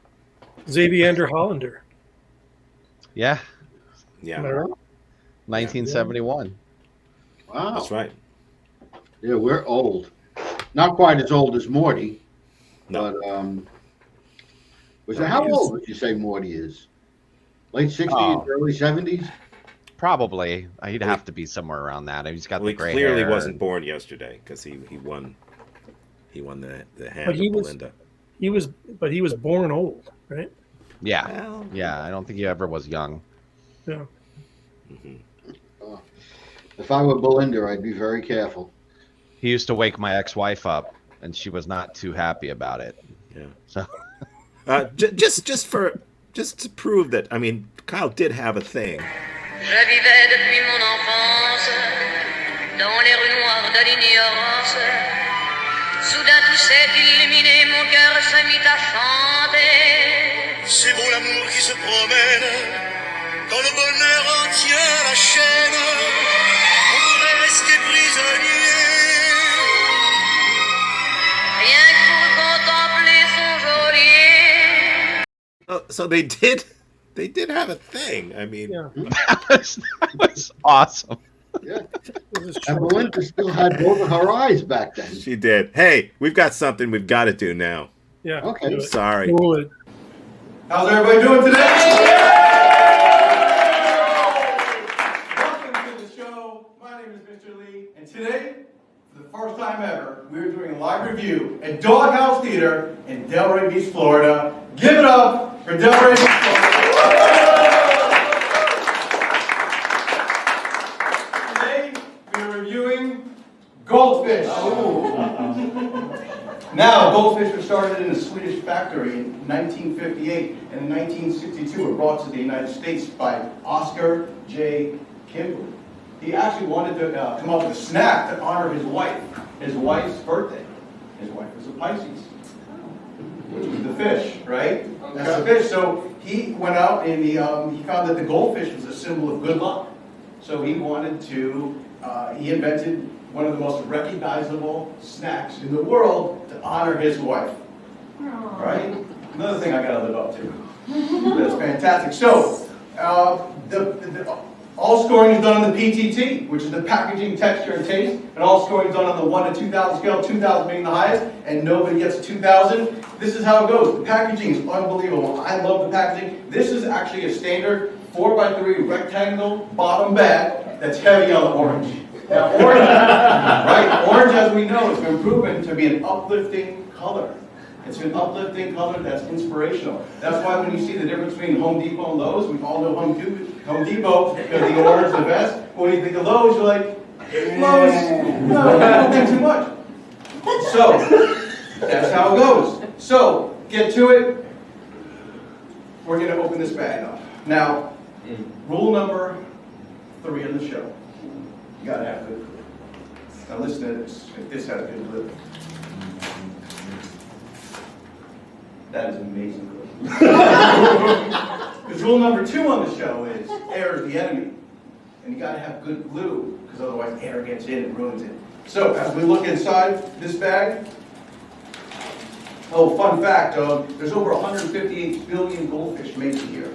Xavier Hollander. Yeah. Yeah. 1971. Wow. That's right. Yeah, we're old. Not quite as old as Morty. No. But how old would you say Morty is? Late 60s, early 70s? Probably. He'd have to be somewhere around that. He's got the gray he clearly hair. wasn't born yesterday because he won. He won the hand of Belinda. He was born old, right? Yeah. Well, Yeah, I don't think he ever was young. Yeah. Mm-hmm. If I were Belinda, I'd be very careful. He used to wake my ex-wife up, and she was not too happy about it. Yeah. So, just to prove that, Kyle did have a thing. Je vivais depuis mon enfance dans les rues noires de l'ignorance. Soudain tout s'est illuminé, mon cœur se mit à chanter. C'est beau l'amour qui se promène, quand le bonheur en tient la chaîne. On pourrait rester prisonnier, rien que pour contempler Oh, so they did have a thing. I mean, Yeah. That was awesome. Yeah. It was And short. Belinda still had both of her eyes back then. she did. Hey, we've got something we've got to do now. Yeah. Okay. do it. Sorry. Do it. How's everybody doing today? Welcome to the show. My name is Mr. Lee, and today, for the first time ever, we're doing a live review at Doghouse Theater in Delray Beach, Florida. Give it up for Delray Beach, Florida. Today, we're reviewing Goldfish. Now, Goldfish was started in a Swedish factory in 1958, and in 1962 were brought to the United States by Oscar J. Kimball. He actually wanted to come up with a snack to honor his wife's birthday. His wife was a Pisces, which was the fish, right? That's the fish. So he went out and he found that the goldfish was a symbol of good luck. So he wanted to, he invented one of the most recognizable snacks in the world to honor his wife. Right? Another thing I gotta live up to. That's fantastic. So, all scoring is done on the PTT, which is the packaging, texture, and taste, and all scoring is done on the 1 to 2,000 scale, 2,000 being the highest, and nobody gets 2,000. This is how it goes. The packaging is unbelievable. I love the packaging. This is actually a standard 4x3 rectangle bottom bag that's heavy on the orange. Now, orange, right? Orange, as we know, has been proven to be an uplifting color. It's an uplifting color that's inspirational. That's why when you see the difference between Home Depot and Lowe's, we all know Home Depot because the orange is the best. But when you think of Lowe's, you're like, Lowe's, no, don't think too much. So, that's how it goes. So, get to it. We're going to open this bag up. Now, rule number 3 on the show. You gotta have good glue. Now listen to this. If this has good glue. That is amazing glue. Because rule number 2 on the show is air is the enemy. And you gotta have good glue, because otherwise air gets in and ruins it. So as we look inside this bag, oh, fun fact, there's over 158 billion goldfish made a year.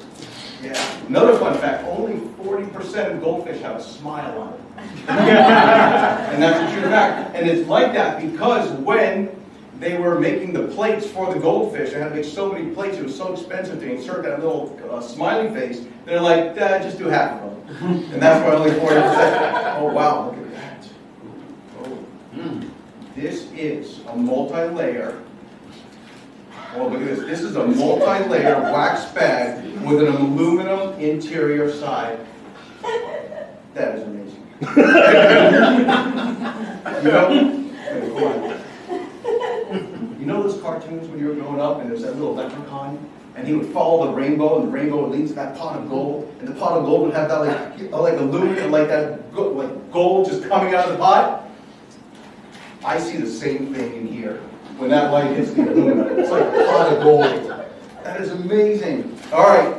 Yeah. Another fun fact, only 40% of goldfish have a smile on it. And that's a true fact. And it's like that because when they were making the plates for the goldfish, they had to make so many plates, it was so expensive to insert that little smiley face, they're like, just do half of them. And that's why only 40%. Oh, wow, look at that. Oh. This is a multi-layer. Oh, look at this. This is a multi-layer wax bag with an aluminum interior side. That is amazing. You know those cartoons when you were growing up and there's that little leprechaun and he would follow the rainbow and the rainbow would lead to that pot of gold and the pot of gold would have that like aluminum, like that like gold just coming out of the pot? I see the same thing in here. When that light hits the aluminum, it's like a pot of gold. That is amazing. All right,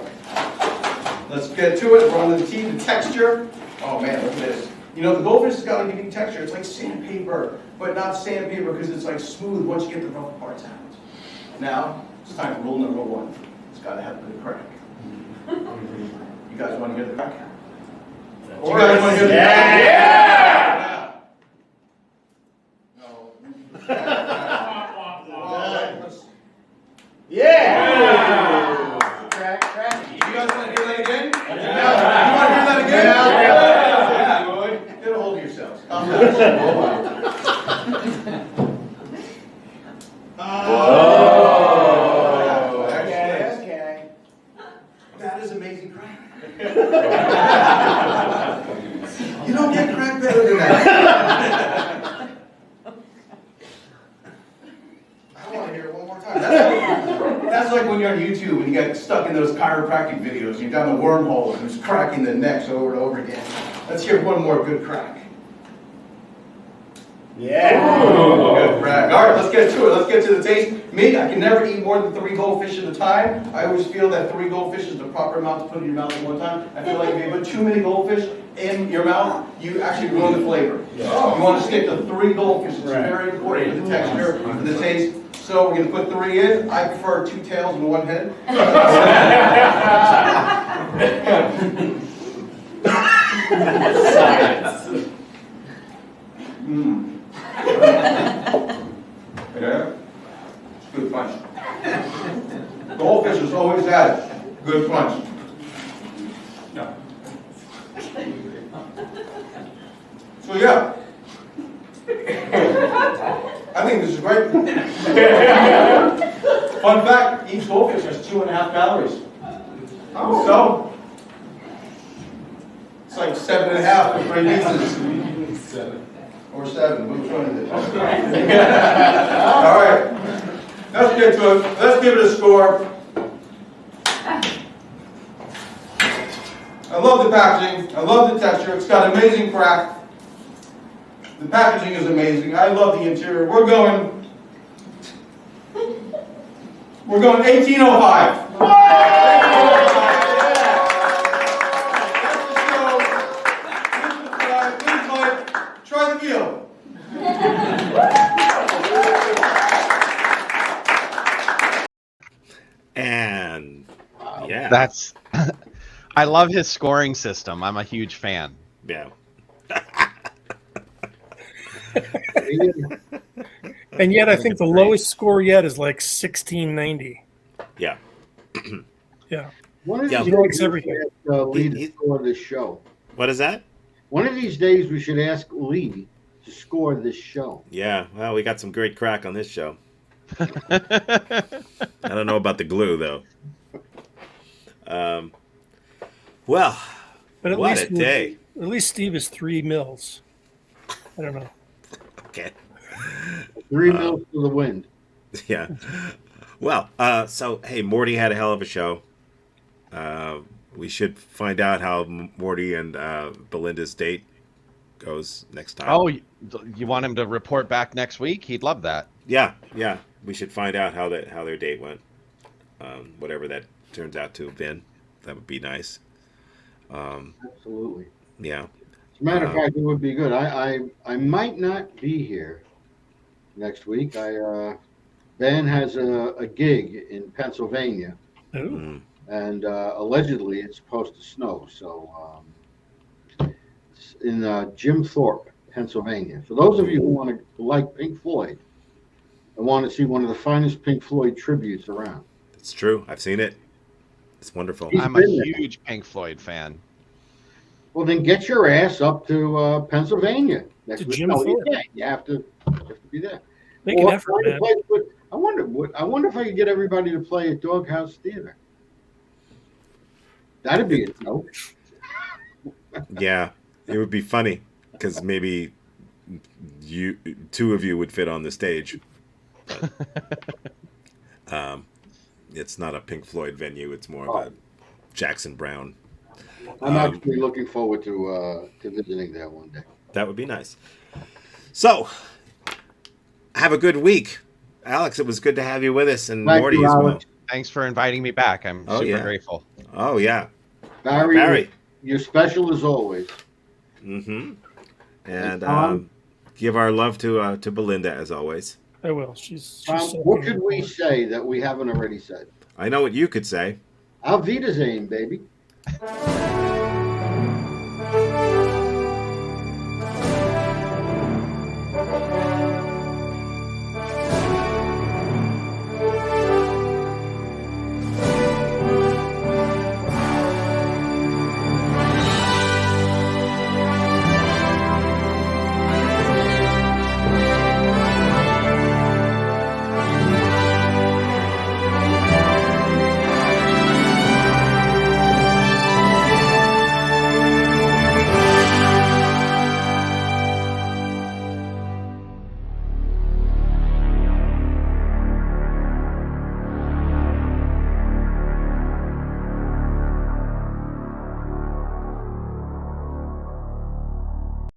let's get to it. We're on the teeth, the texture. Oh man, look at this. You know, the goldfish has got a unique texture. It's like sandpaper, but not sandpaper because it's like smooth once you get the rough parts out. Now, it's time for rule number 1. It's got to have a good crack. You guys want to hear the crack? You guys want to hear the crack? Yeah! No. Yeah! Crack, crack. You guys want to hear that again? Yeah. You want to hear that again? Yeah. Get a hold of yourselves. Okay. That is amazing crack. You don't get crack better than that. I want to hear it one more time. That's like when you're on YouTube and you get stuck in those chiropractic videos. You're down the wormhole and it's cracking the necks over and over again. Let's hear one more good crack. Yeah. Ooh, good crack. All right, let's get to it. Let's get to the taste. Me, I can never eat more than 3 goldfish at a time. I always feel that 3 goldfish is the proper amount to put in your mouth at one time. I feel like if you put too many goldfish in your mouth, you actually ruin the flavor. Yeah. You want to stick to 3 goldfish. It's very important for the texture, for the taste. So we're going to put 3 in. I prefer 2 tails and 1 head. Yeah, it's good punch. Goldfish has always had good punch. No. So yeah, I think this is great. Fun fact, each goldfish has 2.5 calories. Oh. So, it's like 7.5 for 3 pieces. 7. Or 7, which one is it? All right, let's get to it. Let's give it a score. I love the packaging. I love the texture. It's got amazing crack. The packaging is amazing. I love the interior. We're going 1805. Try the meal. And yeah, That's. I love his scoring system. I'm a huge fan. yeah. And yet, I think the lowest score yet is like 1690. Yeah. Yeah. One of Yeah. these He days likes we everything. should ask Lee to score this show. What is that? One of these days we should ask Lee to score this show. Yeah. Well, we got some great crack on this show. I don't know about the glue though. Well, But at what least a day. At least Steve is 3 mils. I don't know. Okay. 3 mils to the wind. Yeah. Well, so hey, Morty had a hell of a show. We should find out how Morty and Belinda's date goes next time. Oh, you want him to report back next week? He'd love that. Yeah. We should find out how their date went. Whatever that turns out to have been, that would be nice. Absolutely. Yeah. As a matter of fact, it would be good. I might not be here next week. Ben has a gig in Pennsylvania, and allegedly it's supposed to snow. So it's in Jim Thorpe, Pennsylvania. For those of you who like Pink Floyd and want to see one of the finest Pink Floyd tributes around. It's true. I've seen it. It's wonderful. I'm a huge Pink Floyd fan. Well, then get your ass up to Pennsylvania next To week. Jim No, you Thorpe. can't. You have to be there. Make an Or effort, try to man. play- I wonder if I could get everybody to play at Doghouse Theater. That'd be a joke. Yeah, it would be funny because maybe two of you would fit on the stage. But, it's not a Pink Floyd venue. It's more of a Jackson Brown. I'm actually looking forward to visiting there one day. That would be nice. So, have a good week. Alex, it was good to have you with us, and Thank Morty you, as well. Alex. Thanks for inviting me back. I'm Oh, super yeah. grateful. Oh, yeah. Barry, you're special as always. Mm-hmm. And Tom? give our love to Belinda, as always. I will. She's Tom, so what good. could we say that we haven't already said? I know what you could say. Auf Wiedersehen, baby.